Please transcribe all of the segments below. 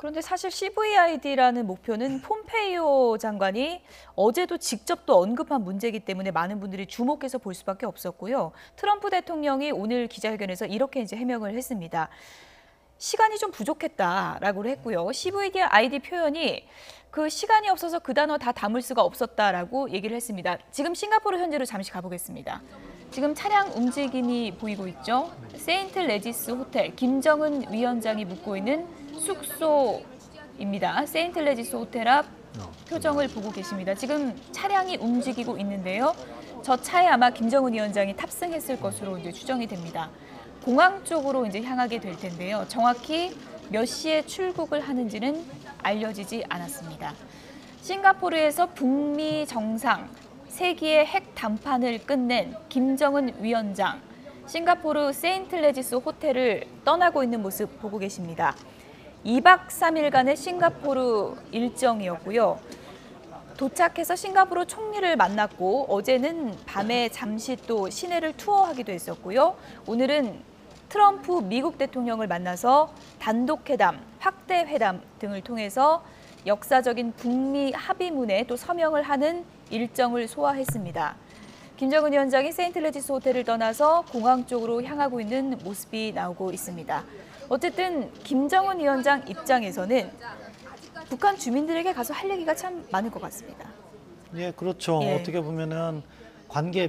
그런데 사실 CVID라는 목표는 폼페이오 장관이 어제도 직접 또 언급한 문제이기 때문에 많은 분들이 주목해서 볼 수밖에 없었고요. 트럼프 대통령이 오늘 기자회견에서 이렇게 이제 해명을 했습니다. 시간이 좀 부족했다라고 했고요. CVID 표현이 그 시간이 없어서 그 단어 다 담을 수가 없었다라고 얘기를 했습니다. 지금 싱가포르 현지로 잠시 가보겠습니다. 지금 차량 움직임이 보이고 있죠. 세인트 레지스 호텔, 김정은 위원장이 묵고 있는 숙소입니다. 세인트 레지스 호텔 앞 표정을 보고 계십니다. 지금 차량이 움직이고 있는데요. 저 차에 아마 김정은 위원장이 탑승했을 것으로 이제 추정이 됩니다. 공항 쪽으로 이제 향하게 될 텐데요. 정확히 몇 시에 출국을 하는지는 알려지지 않았습니다. 싱가포르에서 북미 정상 3기의 핵 담판을 끝낸 김정은 위원장, 싱가포르 세인트 레지스 호텔을 떠나고 있는 모습 보고 계십니다. 2박 3일간의 싱가포르 일정이었고요. 도착해서 싱가포르 총리를 만났고 어제는 밤에 잠시 또 시내를 투어하기도 했었고요. 오늘은 트럼프 미국 대통령을 만나서 단독회담, 확대회담 등을 통해서 역사적인 북미 합의문에 또 서명을 하는 일정을 소화했습니다. 김정은 위원장이 세인트 레지스 호텔을 떠나서 공항 쪽으로 향하고 있는 모습이 나오고 있습니다. 어쨌든 김정은 위원장 입장에서는 북한 주민들에게 가서 할 얘기가 참 많을 것 같습니다. 예, 그렇죠. 예. 어떻게 보면은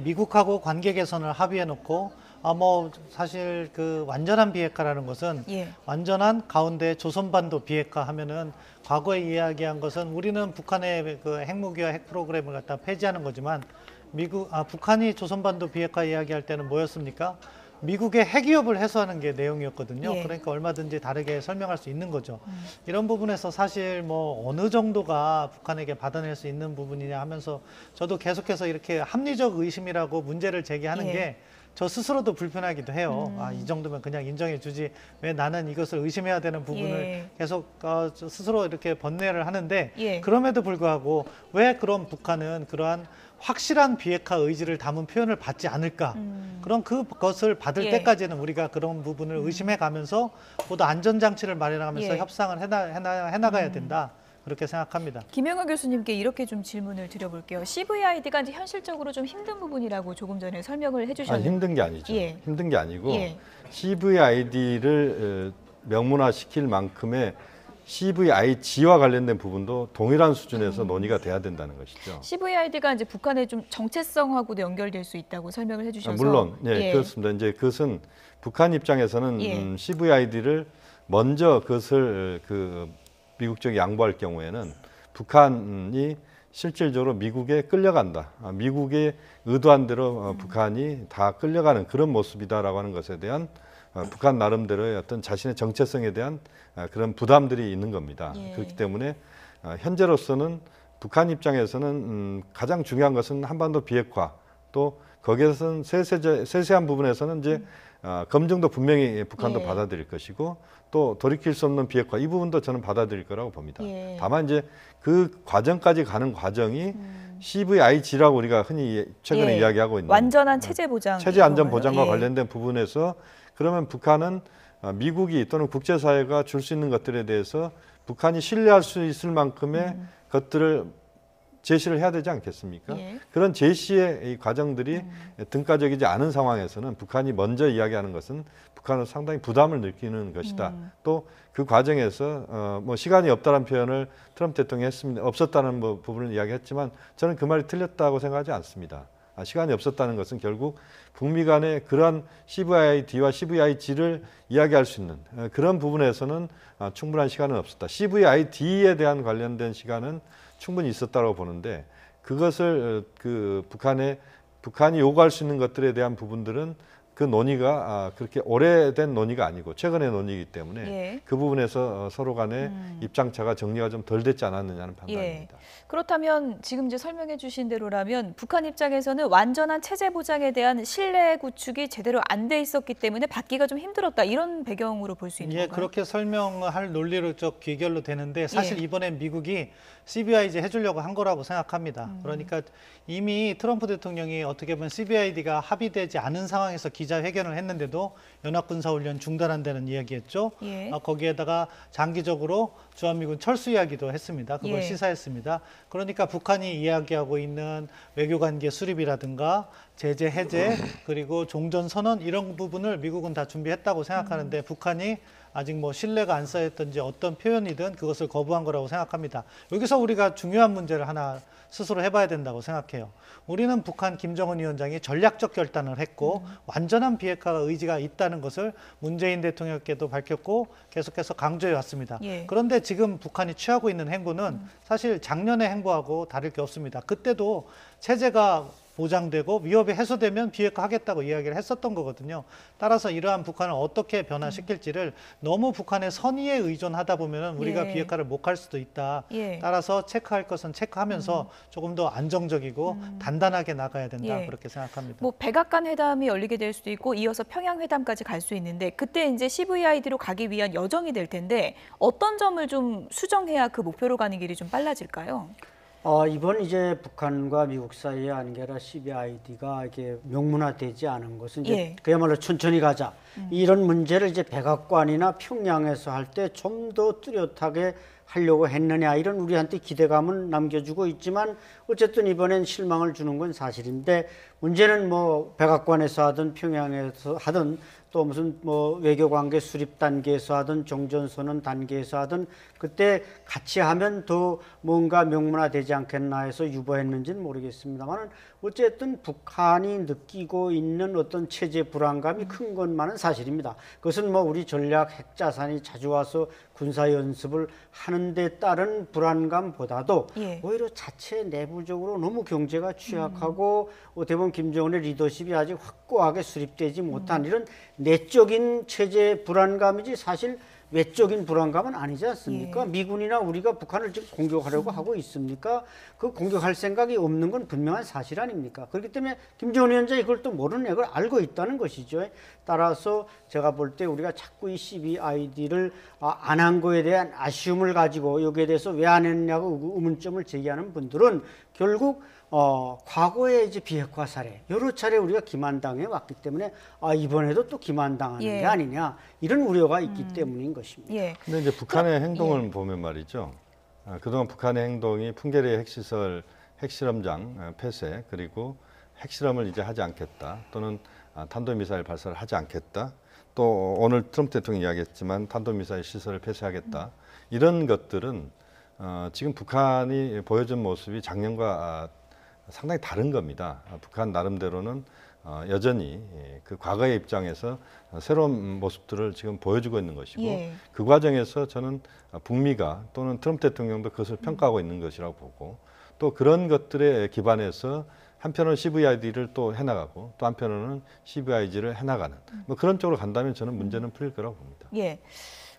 미국하고 관계 개선을 합의해 놓고 사실 그 완전한 비핵화라는 것은 예. 완전한 가운데 조선반도 비핵화 하면은 과거에 이야기한 것은 우리는 북한의 그 핵무기와 핵 프로그램을 갖다 폐지하는 거지만 북한이 조선반도 비핵화 이야기할 때는 뭐였습니까? 미국의 핵 위협을 해소하는 게 내용이었거든요. 예. 그러니까 얼마든지 다르게 설명할 수 있는 거죠. 이런 부분에서 사실 어느 정도가 북한에게 받아낼 수 있는 부분이냐 하면서 저도 계속해서 이렇게 합리적 의심이라고 문제를 제기하는 예. 게 저 스스로도 불편하기도 해요. 이 정도면 그냥 인정해 주지 왜 나는 이것을 의심해야 되는 부분을 예. 계속 저 스스로 이렇게 번뇌를 하는데 예. 그럼에도 불구하고 왜 그럼 북한은 그러한 확실한 비핵화 의지를 담은 표현을 받지 않을까? 그럼 그것을 받을 예. 때까지는 우리가 그런 부분을 의심해 가면서 모두 안전장치를 마련하면서 예. 협상을 해나가야 된다. 그렇게 생각합니다. 김영하 교수님께 이렇게 좀 질문을 드려볼게요. CVID가 이제 현실적으로 좀 힘든 부분이라고 조금 전에 설명을 해주셨는데. 힘든 게 아니죠. 예. 힘든 게 아니고 예. CVID를 명문화시킬 만큼의 CVIG와 관련된 부분도 동일한 수준에서 논의가 돼야 된다는 것이죠. CVID가 이제 북한의 좀 정체성하고도 연결될 수 있다고 설명을 해주셔서. 물론, 예, 그렇습니다. 이제 그것은 북한 입장에서는 예. CVID를 먼저 그것을 미국 쪽에 양보할 경우에는 북한이 실질적으로 미국에 끌려간다. 미국의 의도한 대로 북한이 다 끌려가는 그런 모습이다라고 하는 것에 대한 북한 나름대로의 어떤 자신의 정체성에 대한 그런 부담들이 있는 겁니다. 예. 그렇기 때문에 현재로서는 북한 입장에서는 가장 중요한 것은 한반도 비핵화, 또 거기에서는 세세한 부분에서는 이제 검증도 분명히 북한도 예. 받아들일 것이고, 또 돌이킬 수 없는 비핵화 이 부분도 저는 받아들일 거라고 봅니다. 예. 다만 이제 그 과정까지 가는 과정이 CVIG라고 우리가 흔히 최근에 예. 이야기하고 있는 완전한 체제 보장. 체제 안전 보장과 예. 관련된 부분에서 그러면 북한은 미국이 또는 국제사회가 줄 수 있는 것들에 대해서 북한이 신뢰할 수 있을 만큼의 것들을 제시를 해야 되지 않겠습니까? 예. 그런 제시의 이 과정들이 등가적이지 않은 상황에서는 북한이 먼저 이야기하는 것은 북한은 상당히 부담을 느끼는 것이다. 또 그 과정에서 시간이 없다는 표현을 트럼프 대통령이 했습니다. 없었다는 부분을 이야기했지만 저는 그 말이 틀렸다고 생각하지 않습니다. 시간이 없었다는 것은 결국 북미 간의 그러한 CVID와 CVIG를 이야기할 수 있는 그런 부분에서는 충분한 시간은 없었다. CVID에 대한 관련된 시간은 충분히 있었다고 보는데, 그것을 북한이 요구할 수 있는 것들에 대한 부분들은 그 논의가 그렇게 오래된 논의가 아니고 최근의 논의이기 때문에 예. 그 부분에서 서로 간의 입장차가 정리가 좀 덜 됐지 않았느냐는 판단입니다. 예. 그렇다면 지금 이제 설명해 주신 대로라면 북한 입장에서는 완전한 체제 보장에 대한 신뢰 구축이 제대로 안 돼 있었기 때문에 받기가 좀 힘들었다, 이런 배경으로 볼 수 있는 건가요? 그렇게 설명할 논리적 귀결로 되는데 사실 예. 이번엔 미국이 CVIG 해주려고 한 거라고 생각합니다. 그러니까 이미 트럼프 대통령이 어떻게 보면 CVID가 합의되지 않은 상황에서 기자회견을 했는데도 연합군사훈련 중단한다는 이야기했죠. 예. 거기에다가 장기적으로 주한미군 철수 이야기도 했습니다. 그걸 예. 시사했습니다. 그러니까 북한이 이야기하고 있는 외교관계 수립이라든가 제재 해제 그리고 종전선언 이런 부분을 미국은 다 준비했다고 생각하는데 북한이 아직 뭐 신뢰가 안 쌓였든지 어떤 표현이든 그것을 거부한 거라고 생각합니다. 여기서 우리가 중요한 문제를 하나 스스로 해봐야 된다고 생각해요. 우리는 북한 김정은 위원장이 전략적 결단을 했고 완전한 비핵화 의지가 있다는 것을 문재인 대통령께도 밝혔고 계속해서 강조해 왔습니다. 예. 그런데 지금 북한이 취하고 있는 행보는 사실 작년의 행보하고 다를 게 없습니다. 그때도 체제가 보장되고 위협이 해소되면 비핵화하겠다고 이야기를 했었던 거거든요. 따라서 이러한 북한을 어떻게 변화시킬지를 너무 북한의 선의에 의존하다 보면 우리가 예. 비핵화를 못 할 수도 있다. 예. 따라서 체크할 것은 체크하면서 조금 더 안정적이고 단단하게 나가야 된다. 예. 그렇게 생각합니다. 뭐 백악관 회담이 열리게 될 수도 있고 이어서 평양 회담까지 갈 수 있는데 그때 이제 CVID로 가기 위한 여정이 될 텐데 어떤 점을 좀 수정해야 그 목표로 가는 길이 좀 빨라질까요? 이번 이제 북한과 미국 사이에 아닌 게 아니라 CVID가 이게 명문화되지 않은 것은 이제 예. 그야말로 천천히 가자. 이런 문제를 이제 백악관이나 평양에서 할 때 좀 더 뚜렷하게 하려고 했느냐 이런 우리한테 기대감은 남겨주고 있지만 어쨌든 이번엔 실망을 주는 건 사실인데 문제는 뭐 백악관에서 하든 평양에서 하든 또 무슨 뭐 외교관계 수립 단계에서 하든 종전선언 단계에서 하든 그때 같이 하면 더 뭔가 명문화되지 않겠나 해서 유보했는지는 모르겠습니다만 어쨌든 북한이 느끼고 있는 어떤 체제 불안감이 큰 것만은 사실입니다. 그것은 뭐 우리 전략 핵자산이 자주 와서 군사 연습을 하는 데 따른 불안감보다도 예. 오히려 자체 내부적으로 너무 경제가 취약하고 어떻게 보면 김정은의 리더십이 아직 확고하게 수립되지 못한 이런 내적인 체제 불안감이지 사실 외적인 불안감은 아니지 않습니까? 예. 미군이나 우리가 북한을 지금 공격하려고 하고 있습니까? 그 공격할 생각이 없는 건 분명한 사실 아닙니까? 그렇기 때문에 김정은 위원장이 이걸 또 모르는 걸 알고 있다는 것이죠. 따라서 제가 볼 때 우리가 자꾸 이 CVID를 안 한 거에 대한 아쉬움을 가지고 여기에 대해서 왜 안 했냐고 의문점을 제기하는 분들은 결국 과거에 이제 비핵화 사례 여러 차례 우리가 기만당해 왔기 때문에 이번에도 또 기만당하는 예. 게 아니냐 이런 우려가 있기 때문인 것입니다. 예. 근데 이제 북한의 행동을 보면 말이죠. 그동안 북한의 행동이 풍계리 핵시설 핵실험장 폐쇄 그리고 핵실험을 이제 하지 않겠다 또는 탄도미사일 발사를 하지 않겠다. 또 오늘 트럼프 대통령이 이야기했지만 탄도미사일 시설을 폐쇄하겠다. 이런 것들은 지금 북한이 보여준 모습이 작년과 상당히 다른 겁니다. 북한 나름대로는 여전히 그 과거의 입장에서 새로운 모습들을 지금 보여주고 있는 것이고 예. 그 과정에서 저는 북미가 또는 트럼프 대통령도 그것을 평가하고 있는 것이라고 보고 또 그런 것들에 기반해서 한편으로는 CVID를 또 해나가고 또 한편으로는 CVIG를 해나가는 뭐 그런 쪽으로 간다면 저는 문제는 풀릴 거라고 봅니다. 예.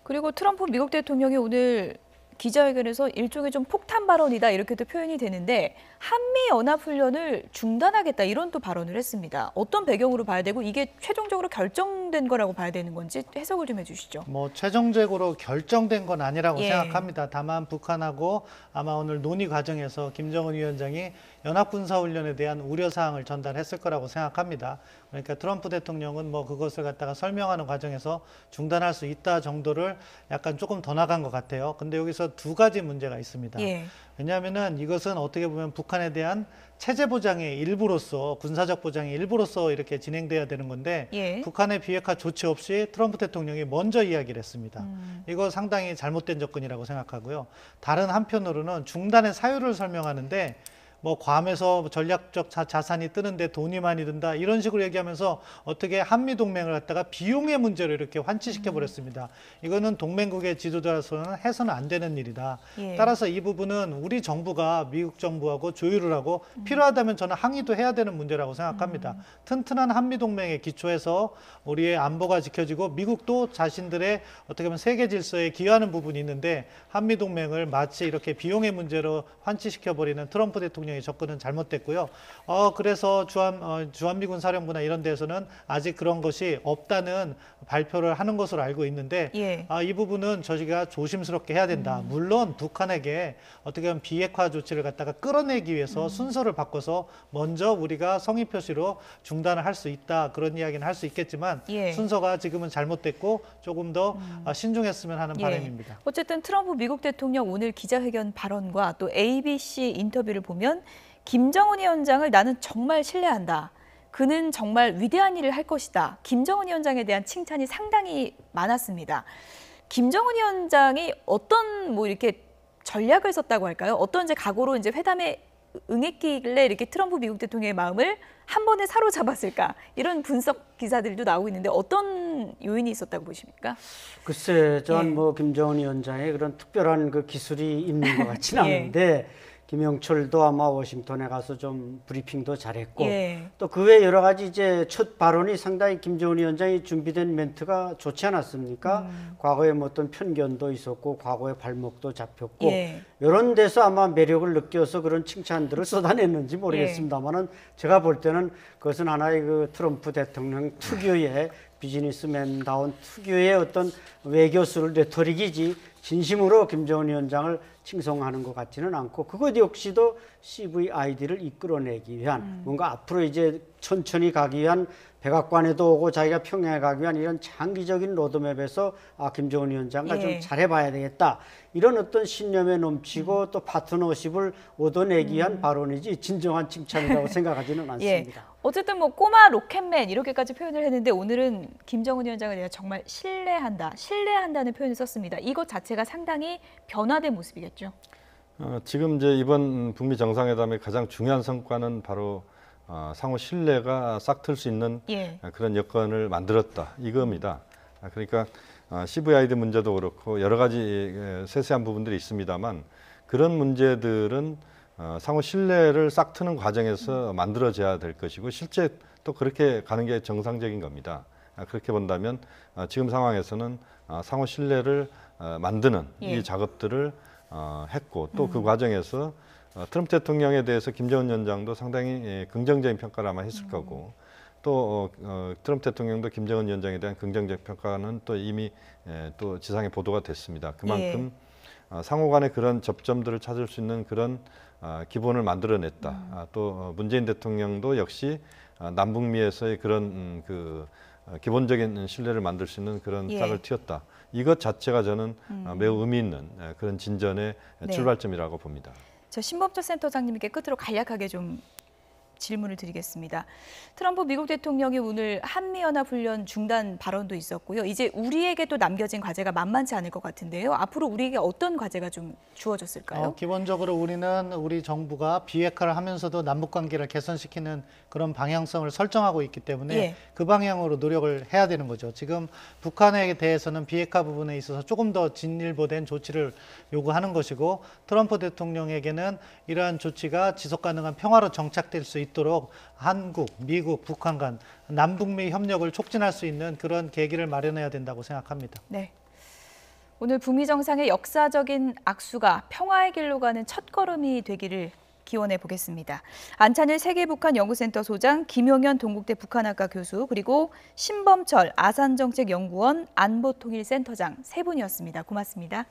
그리고 트럼프 미국 대통령이 오늘 기자회견에서 일종의 좀 폭탄 발언이다 이렇게도 표현이 되는데 한미 연합 훈련을 중단하겠다 이런 또 발언을 했습니다. 어떤 배경으로 봐야 되고 이게 최종적으로 결정된 거라고 봐야 되는 건지 해석을 좀 해주시죠. 뭐 최종적으로 결정된 건 아니라고 예. 생각합니다. 다만 북한하고 아마 오늘 논의 과정에서 김정은 위원장이 연합군사훈련에 대한 우려사항을 전달했을 거라고 생각합니다. 그러니까 트럼프 대통령은 뭐 그것을 갖다가 설명하는 과정에서 중단할 수 있다 정도를 약간 조금 더 나간 것 같아요. 근데 여기서 두 가지 문제가 있습니다. 예. 왜냐하면은 이것은 어떻게 보면 북한에 대한 체제 보장의 일부로서 군사적 보장의 일부로서 이렇게 진행돼야 되는 건데 예. 북한의 비핵화 조치 없이 트럼프 대통령이 먼저 이야기를 했습니다. 이거 상당히 잘못된 접근이라고 생각하고요. 다른 한편으로는 중단의 사유를 설명하는데 뭐 괌에서 전략적 자산이 뜨는데 돈이 많이 든다 이런 식으로 얘기하면서 어떻게 한미 동맹을 갖다가 비용의 문제로 이렇게 환치시켜 버렸습니다. 이거는 동맹국의 지도자로서는 해서는 안 되는 일이다. 예. 따라서 이 부분은 우리 정부가 미국 정부하고 조율을 하고 필요하다면 저는 항의도 해야 되는 문제라고 생각합니다. 튼튼한 한미 동맹에 기초해서 우리의 안보가 지켜지고 미국도 자신들의 어떻게 보면 세계 질서에 기여하는 부분이 있는데 한미 동맹을 마치 이렇게 비용의 문제로 환치시켜 버리는 트럼프 대통령 대통령의 접근은 잘못됐고요. 그래서 주한미군 사령부나 이런 데서는 아직 그런 것이 없다는 발표를 하는 것으로 알고 있는데 예. 이 부분은 저희가 조심스럽게 해야 된다. 물론 북한에게 어떻게 보면 비핵화 조치를 갖다가 끌어내기 위해서 순서를 바꿔서 먼저 우리가 성의 표시로 중단을 할 수 있다. 그런 이야기는 할 수 있겠지만 예. 순서가 지금은 잘못됐고 조금 더 신중했으면 하는 예. 바람입니다. 어쨌든 트럼프 미국 대통령 오늘 기자회견 발언과 또 ABC 인터뷰를 보면 김정은 위원장을 나는 정말 신뢰한다. 그는 정말 위대한 일을 할 것이다. 김정은 위원장에 대한 칭찬이 상당히 많았습니다. 김정은 위원장이 어떤 이렇게 전략을 썼다고 할까요? 어떤 이제 각오로 이제 회담에 응했길래 이렇게 트럼프 미국 대통령의 마음을 한 번에 사로잡았을까? 이런 분석 기사들도 나오고 있는데 어떤 요인이 있었다고 보십니까? 글쎄, 전 예. 뭐 김정은 위원장의 그런 특별한 그 기술이 있는 것 같지는 예. 않은데 김영철도 아마 워싱턴에 가서 좀 브리핑도 잘했고 예. 또 그 외 여러 가지 이제 첫 발언이 상당히 김정은 위원장이 준비된 멘트가 좋지 않았습니까? 과거에 뭐 어떤 편견도 있었고 과거에 발목도 잡혔고 예. 이런 데서 아마 매력을 느껴서 그런 칭찬들을 쏟아냈는지 모르겠습니다만은 제가 볼 때는 그것은 하나의 그 트럼프 대통령 특유의 비즈니스맨다운 특유의 어떤 외교술 레토릭이지 진심으로 김정은 위원장을 칭송하는 것 같지는 않고 그것 역시도 CVID를 이끌어내기 위한 뭔가 앞으로 이제 천천히 가기 위한 백악관에도 오고 자기가 평양에 가기 위한 이런 장기적인 로드맵에서 김정은 위원장과 예. 좀 잘해봐야 되겠다. 이런 어떤 신념에 넘치고 또 파트너십을 얻어내기 위한 발언이지 진정한 칭찬이라고 생각하지는 않습니다. 예. 어쨌든 뭐 꼬마 로켓맨 이렇게까지 표현을 했는데 오늘은 김정은 위원장을 내가 정말 신뢰한다는 표현을 썼습니다. 이것 자체가 상당히 변화된 모습이겠죠. 지금 이제 이번 북미 정상회담의 가장 중요한 성과는 바로 상호 신뢰가 싹틀 수 있는 예. 그런 여건을 만들었다 이겁니다. 그러니까 CVID 문제도 그렇고 여러 가지 세세한 부분들이 있습니다만 그런 문제들은 상호 신뢰를 싹트는 과정에서 만들어져야 될 것이고 실제 또 그렇게 가는 게 정상적인 겁니다. 그렇게 본다면 지금 상황에서는 상호 신뢰를 만드는 예. 이 작업들을 했고 또 그 과정에서 트럼프 대통령에 대해서 김정은 위원장도 상당히 긍정적인 평가를 아마 했을 거고 또 트럼프 대통령도 김정은 위원장에 대한 긍정적 평가는 또 이미 또 지상에 보도가 됐습니다. 그만큼 상호 간의 그런 접점들을 찾을 수 있는 그런 기본을 만들어냈다. 또 문재인 대통령도 역시 남북미에서의 그런 기본적인 신뢰를 만들 수 있는 그런 예. 싹을 틔웠다. 이것 자체가 저는 매우 의미 있는 그런 진전의 네. 출발점이라고 봅니다. 저 신범철 센터장님께 끝으로 간략하게 좀 질문을 드리겠습니다. 트럼프 미국 대통령이 오늘 한미연합훈련 중단 발언도 있었고요. 이제 우리에게도 남겨진 과제가 만만치 않을 것 같은데요. 앞으로 우리에게 어떤 과제가 좀 주어졌을까요? 기본적으로 우리 정부가 비핵화를 하면서도 남북관계를 개선시키는 그런 방향성을 설정하고 있기 때문에 예. 그 방향으로 노력을 해야 되는 거죠. 지금 북한에 대해서는 비핵화 부분에 있어서 조금 더 진일보된 조치를 요구하는 것이고 트럼프 대통령에게는 이러한 조치가 지속가능한 평화로 정착될 수 있도록 한국, 미국, 북한 간 남북미 협력을 촉진할 수 있는 그런 계기를 마련해야 된다고 생각합니다. 네. 오늘 북미 정상의 역사적인 악수가 평화의 길로 가는 첫걸음이 되기를 기원해 보겠습니다. 안찬일 세계북한연구센터 소장, 김용현 동국대 북한학과 교수, 그리고 신범철 아산정책연구원 안보통일센터장 세 분이었습니다. 고맙습니다.